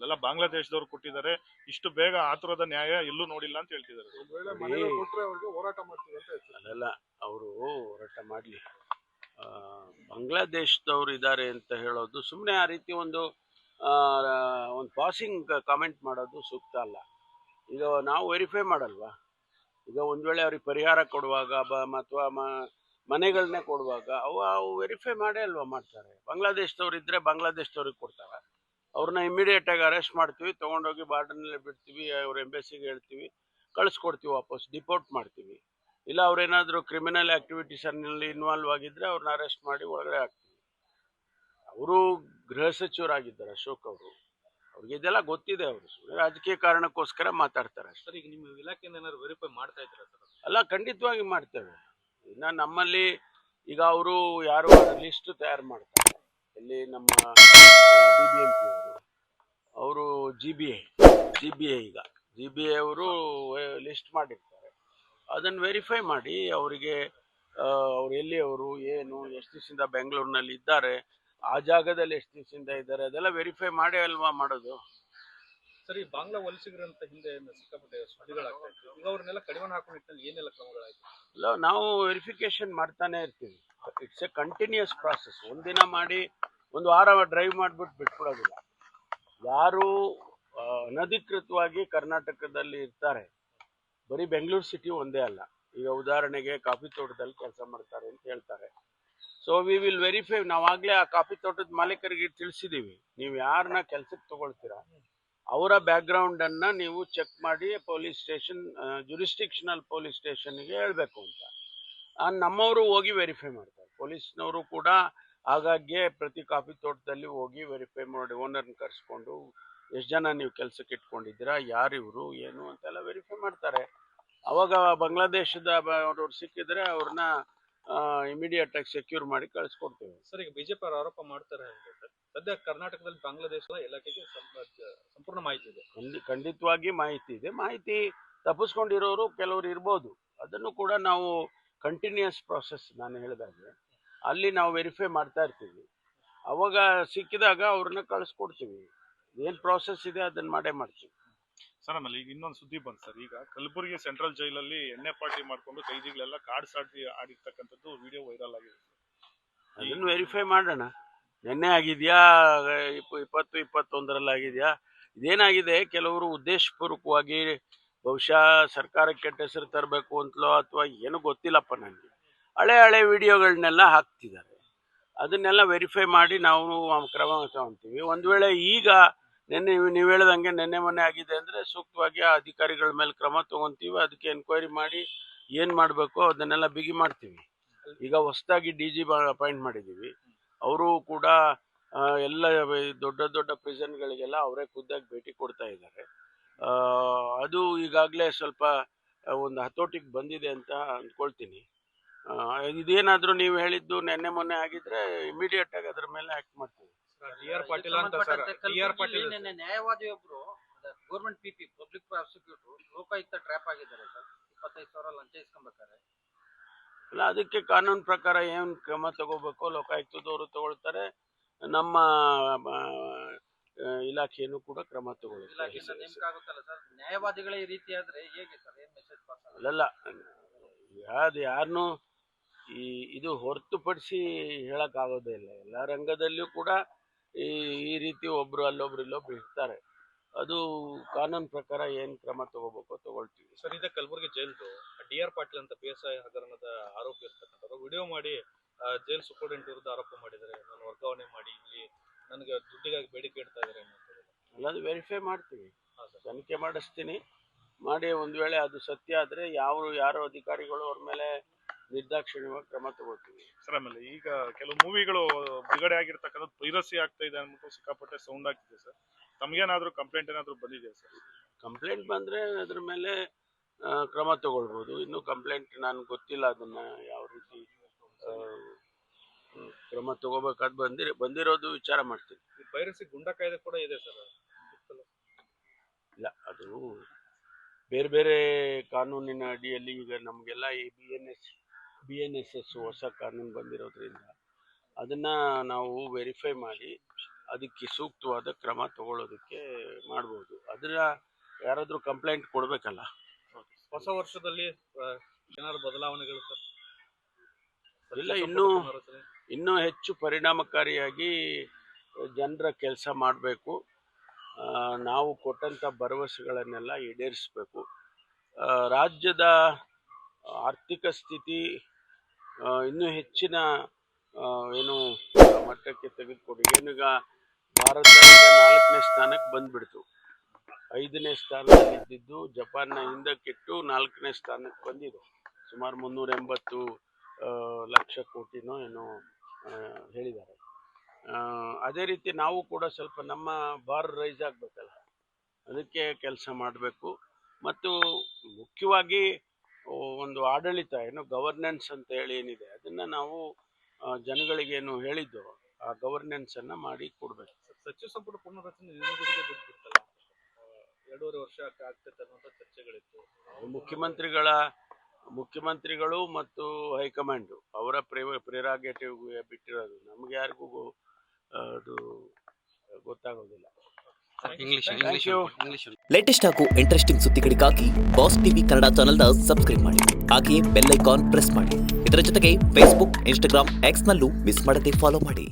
ಅದೆಲ್ಲ ಬಾಂಗ್ಲಾದೇಶದವ್ರು ಕೊಟ್ಟಿದ್ದಾರೆ. ಇಷ್ಟು ಬೇಗ ಆತುರದ ನ್ಯಾಯ ಎಲ್ಲೂ ನೋಡಿಲ್ಲ ಅಂತ ಹೇಳ್ತಿದ್ದಾರೆ. ಅದೆಲ್ಲ ಅವರು ಹೋರಾಟ ಮಾಡಲಿ. ಬಾಂಗ್ಲಾದೇಶದವ್ರು ಇದ್ದಾರೆ ಅಂತ ಹೇಳೋದು ಸುಮ್ಮನೆ ಆ ರೀತಿ ಒಂದು ಪಾಸಿಂಗ್ ಕಾಮೆಂಟ್ ಮಾಡೋದು ಸೂಕ್ತ ಅಲ್ಲ. ಈಗ ನಾವು ವೆರಿಫೈ ಮಾಡಲ್ವಾ? ಈಗ ಒಂದು ವೇಳೆ ಅವ್ರಿಗೆ ಪರಿಹಾರ ಕೊಡುವಾಗ ಅಥವಾ ಮನೆಗಳನ್ನೇ ಕೊಡುವಾಗ ಅವು ವೆರಿಫೈ ಮಾಡೇ ಅಲ್ವಾ ಮಾಡ್ತಾರೆ. ಬಾಂಗ್ಲಾದೇಶದವ್ರು ಇದ್ರೆ ಬಾಂಗ್ಲಾದೇಶದವ್ರಿಗೆ ಕೊಡ್ತಾರೆ. ಅವ್ರನ್ನ ಇಮಿಡಿಯೇಟ್ ಆಗಿ ಅರೆಸ್ಟ್ ಮಾಡ್ತೀವಿ, ತೊಗೊಂಡೋಗಿ ಬಾರ್ಡರ್ನಲ್ಲೇ ಬಿಡ್ತೀವಿ, ಅವ್ರ ಎಂಬೆಸಿಗೆ ಹೇಳ್ತೀವಿ, ಕಳಿಸ್ಕೊಡ್ತೀವಿ, ವಾಪಸ್ ಡಿಪೋರ್ಟ್ ಮಾಡ್ತೀವಿ. ಇಲ್ಲ ಅವ್ರೇನಾದರೂ ಕ್ರಿಮಿನಲ್ ಆಕ್ಟಿವಿಟೀಸಲ್ಲಿ ಇನ್ವಾಲ್ವ್ ಆಗಿದ್ರೆ ಅವ್ರನ್ನ ಅರೆಸ್ಟ್ ಮಾಡಿ ಒಳಗಡೆ ಹಾಕ್ತೀವಿ. ಅವರು ಗೃಹ ಸಚಿವರಾಗಿದ್ದಾರೆ ಅಶೋಕ್ ಅವರು, ಅವ್ರಿಗೆ ಇದೆಲ್ಲ ಗೊತ್ತಿದೆ. ಅವರು ರಾಜಕೀಯ ಕಾರಣಕ್ಕೋಸ್ಕರ ಮಾತಾಡ್ತಾರೆ. ಸರ್, ಈಗ ನಿಮ್ಮ ಇಲಾಖೆಯಿಂದ ಏನಾದ್ರು ವೆರಿಫೈ ಮಾಡ್ತಾ ಇದ್ದೀರಾ ಸರ್? ಅಲ್ಲ, ಖಂಡಿತವಾಗಿ ಮಾಡ್ತೇವೆ. ಇನ್ನು ನಮ್ಮಲ್ಲಿ ಈಗ ಅವರು ಯಾರು ಲಿಸ್ಟ್ ತಯಾರು ಮಾಡ್ತಾರೆ, ಇಲ್ಲಿ ನಮ್ಮ BBMP ಅವರು ಜಿ ಬಿ ಐ ಈಗ GBA ಅವರು ಲಿಸ್ಟ್ ಮಾಡಿರ್ತಾರೆ. ಅದನ್ನು ವೆರಿಫೈ ಮಾಡಿ ಅವರಿಗೆ ಅವ್ರು ಎಲ್ಲಿ ಅವರು ಏನು ಎಷ್ಟು ದಿವಸದಿಂದ ಬೆಂಗಳೂರಿನಲ್ಲಿ ಇದ್ದಾರೆ, ಆ ಜಾಗದಲ್ಲಿ ಎಷ್ಟು ದಿವಸದಿಂದ ಇದ್ದಾರೆ, ಅದೆಲ್ಲ ವೆರಿಫೈ ಮಾಡೇ ಅಲ್ವಾ ಮಾಡೋದು. ಸರಿ, ಬಾಂಗ್ಲಾ ವಲಸಿಗರಂತ ಹಿಂದೆ ಸಿಕ್ಕಾಪಟ್ಟೆ ಸುದ್ದಿಗಳಾಗ್ತಾ ಇತ್ತು. ಈಗ ಅವ್ರನ್ನೆಲ್ಲ ಕಡಿವಾಣ ಹಾಕೋ ನಿಟ್ಟಿನಲ್ಲಿ ಏನೆಲ್ಲ ಕ್ರಮಗಳಾಯ್ತು? ಅಲ್ಲ, ನಾವು ವೆರಿಫಿಕೇಶನ್ ಮಾಡ್ತಾನೆ ಇರ್ತೀವಿ. It's a continuous process. ಒಂದಿನ ಮಾಡಿ ಒಂದು ವಾರ ಡ್ರೈವ್ ಮಾಡಿಬಿಟ್ಟು ಬಿಟ್ಬಿಡೋದಿಲ್ಲ. ಯಾರು ಅನಧಿಕೃತವಾಗಿ ಕರ್ನಾಟಕದಲ್ಲಿ ಇರ್ತಾರೆ, ಬರೀ ಬೆಂಗಳೂರು ಸಿಟಿ ಒಂದೇ ಅಲ್ಲ. ಈಗ ಉದಾಹರಣೆಗೆ ಕಾಫಿ ತೋಟದಲ್ಲಿ ಕೆಲಸ ಮಾಡ್ತಾರೆ ಅಂತ ಹೇಳ್ತಾರೆ. So we will verify. ನಾವಾಗಲೇ ಆ ಕಾಫಿ ತೋಟದ ಮಾಲೀಕರಿಗೆ ತಿಳಿಸಿದ್ದೀವಿ, ನೀವು ಯಾರನ್ನ ಕೆಲಸಕ್ಕೆ ತಗೊಳ್ತೀರಾ ಅವರ ಬ್ಯಾಕ್ಗ್ರೌಂಡನ್ನು ನೀವು ಚೆಕ್ ಮಾಡಿ ಪೊಲೀಸ್ ಸ್ಟೇಷನ್, ಜುರಿಸ್ಟಿಕ್ಷನಲ್ ಪೊಲೀಸ್ ಸ್ಟೇಷನ್ಗೆ ಹೇಳಬೇಕು ಅಂತ. ನಮ್ಮವರು ಹೋಗಿ ವೆರಿಫೈ ಮಾಡ್ತಾರೆ. ಪೊಲೀಸ್ನವರು ಕೂಡ ಆಗಾಗ್ಗೆ ಪ್ರತಿ ಕಾಫಿ ತೋಟದಲ್ಲಿ ಹೋಗಿ ವೆರಿಫೈ ಮಾಡಿ ಓನರ್ನ ಕರೆಸ್ಕೊಂಡು ಎಷ್ಟು ಜನ ನೀವು ಕೆಲಸಕ್ಕೆ ಇಟ್ಕೊಂಡಿದ್ದೀರಾ, ಯಾರಿವರು ಏನು ಅಂತೆಲ್ಲ ವೆರಿಫೈ ಮಾಡ್ತಾರೆ. ಅವಾಗ ಬಾಂಗ್ಲಾದೇಶದ ಅವರು ಸಿಕ್ಕಿದ್ರೆ ಅವ್ರನ್ನ ಇಮಿಡಿಯೇಟ್ ಆಗಿ ಸೆಕ್ಯೂರ್ ಮಾಡಿ ಕಳಿಸ್ಕೊಡ್ತೇವೆ. ಸರ್, ಈಗ ಬಿಜೆಪಿ ಅವರು ಆರೋಪ ಮಾಡ್ತಾರೆ ಅಂತ ಸದ್ಯ ಕರ್ನಾಟಕದಲ್ಲಿ ಬಾಂಗ್ಲಾದೇಶದ ಇಲಾಖೆಗೆ ಸಂಪೂರ್ಣ ಮಾಹಿತಿ ಇದೆ. ಖಂಡಿತವಾಗಿ ಮಾಹಿತಿ ಇದೆ. ಮಾಹಿತಿ ತಪ್ಪಿಸ್ಕೊಂಡಿರೋರು ಕೆಲವರು ಇರ್ಬೋದು. ಅದನ್ನು ಕೂಡ ನಾವು ಕಂಟಿನ್ಯೂಸ್ ಪ್ರಾಸೆಸ್, ನಾನು ಹೇಳಿದಾಗೆ ಅಲ್ಲಿ ನಾವು ವೆರಿಫೈ ಮಾಡ್ತಾ ಇರ್ತೀವಿ. ಅವಾಗ ಸಿಕ್ಕಿದಾಗ ಅವ್ರನ್ನ ಕಳಿಸ್ಕೊಡ್ತೀವಿ. ಏನು ಪ್ರಾಸೆಸ್ ಇದೆ ಅದನ್ನ ಮಾಡೇ ಮಾಡ್ತೀವಿ. ಸರ್, ಆಮೇಲೆ ಈಗ ಇನ್ನೊಂದು ಸುದ್ದಿ ಬಂತು ಸರ್. ಈಗ ಕಲಬುರಗಿ ಸೆಂಟ್ರಲ್ ಜೈಲಲ್ಲಿ ಎಣ್ಣೆ ಪಾರ್ಟಿ ಮಾಡ್ಕೊಂಡು ಕೈದಿಗಳೆಲ್ಲ ಕಾರ್ಡ್ ಸಾಟಿ ಆಡಿರ್ತಕ್ಕಂಥದ್ದು ವಿಡಿಯೋ ವೈರಲ್ ಆಗಿದೆ. ಅದನ್ನು ವೆರಿಫೈ ಮಾಡೋಣ. ನೆನ್ನೆ ಆಗಿದೆಯಾ, 2021ರಲ್ಲಿ ಆಗಿದೆಯಾ, ಇದೇನಾಗಿದೆ, ಕೆಲವರು ಉದ್ದೇಶಪೂರ್ವಕವಾಗಿ ಬಹುಶಃ ಸರ್ಕಾರಕ್ಕೆ ಕೆಟ್ಟ ಹೆಸರು ತರಬೇಕು ಅಂತಲೋ ಅಥವಾ ಏನೂ ಗೊತ್ತಿಲ್ಲಪ್ಪ ನನಗೆ, ಹಳೆ ವಿಡಿಯೋಗಳನ್ನೆಲ್ಲ ಹಾಕ್ತಿದ್ದಾರೆ. ಅದನ್ನೆಲ್ಲ ವೆರಿಫೈ ಮಾಡಿ ನಾವು ಕ್ರಮ ತಗೊಳ್ತೀವಿ. ಒಂದು ವೇಳೆ ಈಗ ನೀವು ಹೇಳ್ದಂಗೆ ನೆನ್ನೆ ಮೊನ್ನೆ ಆಗಿದೆ ಅಂದರೆ ಸೂಕ್ತವಾಗಿ ಆ ಅಧಿಕಾರಿಗಳ ಮೇಲೆ ಕ್ರಮ ತಗೊತೀವಿ. ಅದಕ್ಕೆ ಎನ್ಕ್ವೈರಿ ಮಾಡಿ ಏನು ಮಾಡಬೇಕು ಅದನ್ನೆಲ್ಲ ಬಿಗಿ ಮಾಡ್ತೀವಿ. ಈಗ ಹೊಸದಾಗಿ DG ಅಪಾಯಿಂಟ್ ಮಾಡಿದ್ದೀವಿ. ಅವರು ಕೂಡ ಎಲ್ಲ ದೊಡ್ಡ ಪ್ರಿಸನ್ಗಳಿಗೆಲ್ಲ ಅವರೇ ಖುದ್ದಾಗಿ ಭೇಟಿ ಕೊಡ್ತಾ ಇದ್ದಾರೆ. ಅದು ಈಗಾಗಲೇ ಸ್ವಲ್ಪ ಒಂದು ಹತೋಟಿಗೆ ಬಂದಿದೆ ಅಂತ ಅಂದ್ಕೊಳ್ತೀನಿ. ಇದೇನಾದರೂ ನೀವು ಹೇಳಿದ್ದು ನೆನ್ನೆ ಮೊನ್ನೆ ಆಗಿದ್ರೆ ಇಮಿಡಿಯೇಟ್ ಆಗಿ ಅದ್ರ ಮೇಲೆ ಆಕ್ಟ್ ಮಾಡ್ತೀವಿ. ನ್ಯಾಯವಾದಿಯೊಬ್ರು government PP public prosecutor Lokayukta trap ಆಗಿದ್ದಾರೆ ಸರ್. 25,000 ಲಂಚ ಇಸ್ಕೊಂಬೇಕಾರೆ. ಅಲ್ಲ, ಅದಕ್ಕೆ ಕಾನೂನು ಪ್ರಕಾರ ಏನು ಕ್ರಮ ತಗೋಬೇಕು ಲೋಕಾಯುಕ್ತದವರು ತಗೊಳ್ತಾರೆ. ನಮ್ಮ ಇಲಾಖೆಯನ್ನು ಕೂಡ ಕ್ರಮ ತಗೊಳ್ಳುತ್ತೆ. ನ್ಯಾಯವಾದಿಗಳೇ ಈ ರೀತಿ ಆದ್ರೆ ಹೇಗೆ ಸರ್? ಏನು ಮೆಸೇಜ್ ಪಾಸ್ ಆಗಲ್ಲ? ಅಲ್ಲಲ್ಲ, ಅದು ಯಾರನ್ನು ಇದು ಹೊರತುಪಡಿಸಿ ಹೇಳಕ್ಕಾಗೋದೇ ಇಲ್ಲ. ಎಲ್ಲ ರಂಗದಲ್ಲಿಯೂ ಕೂಡ ಈ ರೀತಿ ಒಬ್ರು ಅಲ್ಲೊಬ್ರು ಇಲ್ಲೊಬ್ರು ಇರ್ತಾರೆ. ಅದು ಕಾನೂನು ಪ್ರಕಾರ ಏನು ಕ್ರಮ ತಗೋಬೇಕು ತಗೊಳ್ತೀವಿ. ಸರ್, ಇದೆ ಕಲಬುರಗಿ ಜೈಲ್ದು DR ಪಾಟೀಲ್ ಅಂತ PSI ಹಗರಣದ ಆರೋಪಿ ಇರ್ತಕ್ಕಂಥವ್ರು ವಿಡಿಯೋ ಮಾಡಿ ಜೈಲ್ ಸೂಪರಿಂಟೆಂಡೆಂಟ್ ವಿರುದ್ಧ ಆರೋಪ ಮಾಡಿದ್ದಾರೆ. ನಾನು ವರ್ಗಾವಣೆ ಮಾಡಿ ಇಲ್ಲಿ ನನಗೆ ದುಡ್ಡಿಗಾಗಿ ಬೇಡಿಕೆ ಇಡ್ತಾ ಇದ್ದಾರೆ ಅನ್ನೋದು. ಅದು ವೆರಿಫೈ ಮಾಡ್ತೀವಿ, ತನಿಖೆ ಮಾಡಿಸ್ತೀನಿ. ಮಾಡಿ ಒಂದು ವೇಳೆ ಅದು ಸತ್ಯ ಆದರೆ ಯಾರೋ ಅಧಿಕಾರಿಗಳು ಅವ್ರ ಮೇಲೆ ನಿರ್ದಾಕ್ಷಿಣ್ಯವಾಗಿ ಕ್ರಮ ತಗೋತೀವಿ. ಸರ್, ಆಮೇಲೆ ಈಗ ಕೆಲವು ಮೂವಿಗಳು ಬಿಡುಗಡೆ ಆಗಿರ್ತಕ್ಕಂಥದ್ದು ಪೈರಸಿ ಆಗ್ತಾ ಇದೆ ಅಂದ್ಬಿಟ್ಟು ಸಿಕ್ಕಾಪಟ್ಟೆ ಸೌಂಡ್ ಆಗ್ತಿದೆ ಸರ್. ತಮಗೇನಾದರೂ ಕಂಪ್ಲೇಂಟ್ ಏನಾದರೂ ಬಂದಿದೆಯಾ ಸರ್? ಕಂಪ್ಲೇಂಟ್ ಬಂದರೆ ಅದ್ರ ಮೇಲೆ ಕ್ರಮ ತಗೊಳ್ಬೋದು. ಇನ್ನೂ ಕಂಪ್ಲೇಂಟ್ ನನಗೆ ಗೊತ್ತಿಲ್ಲ, ಅದನ್ನು ಯಾವ ರೀತಿ ಕ್ರಮ ತಗೋಬೇಕಾದ್ ಬಂದಿರೋದು ವಿಚಾರ ಮಾಡ್ತೀನಿ. ಪೈರಸಿ ಗುಂಡಾ ಕಾಯ್ದೆ ಕೂಡ ಇದೆ ಸರ್. ಇಲ್ಲ, ಅದು ಬೇರೆ ಕಾನೂನಿನ ಅಡಿಯಲ್ಲಿ ಈಗ ನಮಗೆಲ್ಲ ಈ BNSS ಹೊಸ ಕಾನೂನು ಬಂದಿರೋದ್ರಿಂದ ಅದನ್ನು ನಾವು ವೆರಿಫೈ ಮಾಡಿ ಅದಕ್ಕೆ ಸೂಕ್ತವಾದ ಕ್ರಮ ತಗೊಳ್ಳೋದಕ್ಕೆ ಮಾಡ್ಬೋದು. ಅದನ್ನ ಯಾರಾದರೂ ಕಂಪ್ಲೇಂಟ್ ಕೊಡಬೇಕಲ್ಲ. ಹೊಸ ವರ್ಷದಲ್ಲಿ ಏನಾದ್ರು ಬದಲಾವಣೆಗಳು ಸರ್? ಇಲ್ಲ, ಇನ್ನೂ ಹೆಚ್ಚು ಪರಿಣಾಮಕಾರಿಯಾಗಿ ಜನರ ಕೆಲಸ ಮಾಡಬೇಕು. ನಾವು ಕೊಟ್ಟಂಥ ಭರವಸೆಗಳನ್ನೆಲ್ಲ ಈಡೇರಿಸಬೇಕು. ರಾಜ್ಯದ ಆರ್ಥಿಕ ಸ್ಥಿತಿ ಇನ್ನೂ ಹೆಚ್ಚಿನ ಮಟ್ಟಕ್ಕೆ ತೆಗೆದುಕೊಂಡು ಏನೀಗ ಭಾರತ ಈಗ 4ನೇ ಸ್ಥಾನಕ್ಕೆ ಬಂದ್ಬಿಡ್ತು. 5ನೇ ಸ್ಥಾನದಲ್ಲಿ ಇದ್ದಿದ್ದು ಜಪಾನ್ನ ಹಿಂದಕ್ಕಿಟ್ಟು 4ನೇ ಸ್ಥಾನಕ್ಕೆ ಬಂದಿದೆ. ಸುಮಾರು 380 ಲಕ್ಷ ಕೋಟಿನೋ ಏನೋ ಹೇಳಿದ್ದಾರೆ. ಅದೇ ರೀತಿ ನಾವು ಕೂಡ ಸ್ವಲ್ಪ ನಮ್ಮ ಬಾರ್ ರೈಸ್ ಆಗಬೇಕಲ್ಲ, ಅದಕ್ಕೆ ಕೆಲಸ ಮಾಡಬೇಕು. ಮತ್ತು ಮುಖ್ಯವಾಗಿ ಒಂದು ಆಡಳಿತ ಗವರ್ನೆನ್ಸ್ ಅಂತ ಹೇಳಿ ಏನಿದೆ ಅದನ್ನು ನಾವು ಜನಗಳಿಗೇನು ಹೇಳಿದ್ದು ಆ ಗವರ್ನೆನ್ಸನ್ನು ಮಾಡಿ ಕೊಡಬೇಕು. ಸಚಿವ ಸಂಪುಟ ಪುನರ್ರಚನೆ ನಿಲುಗಡೆಗೆ ಬಿಟ್ಬಿಡ್ತಲ್ಲ, 2.5 ವರ್ಷ ಆಗ್ತೈತೆ ಅನ್ನೋಂಥ ಚರ್ಚೆಗಳಿತ್ತು. ಮುಖ್ಯಮಂತ್ರಿಗಳು ಮತ್ತು ಹೈಕಮಾಂಡು ಅವರ ಪ್ರಿರಾಗೇಟಿವ್ ಬಿಟ್ಟಿರೋದು, ನಮ್ಗೆ ಯಾರಿಗೂ ಅದು ಗೊತ್ತಾಗೋದಿಲ್ಲ. ಲೇಟೆಸ್ಟ್ ಹಾಗೂ ಇಂಟ್ರೆಸ್ಟಿಂಗ್ ಸುದ್ದಿಗಳಿಗಾಗಿ ಬಾಸ್ ಟಿವಿ ಕನ್ನಡ ಚಾನೆಲ್ನ ಸಬ್ಸ್ಕ್ರೈಬ್ ಮಾಡಿ. ಹಾಗೆಯೇ ಬೆಲ್ ಐಕಾನ್ ಪ್ರೆಸ್ ಮಾಡಿ. ಇದರ ಜೊತೆಗೆ ಫೇಸ್ಬುಕ್, ಇನ್ಸ್ಟಾಗ್ರಾಮ್, ಎಕ್ಸ್ ನಲ್ಲೂ ಮಿಸ್ ಮಾಡದೆ ಫಾಲೋ ಮಾಡಿ.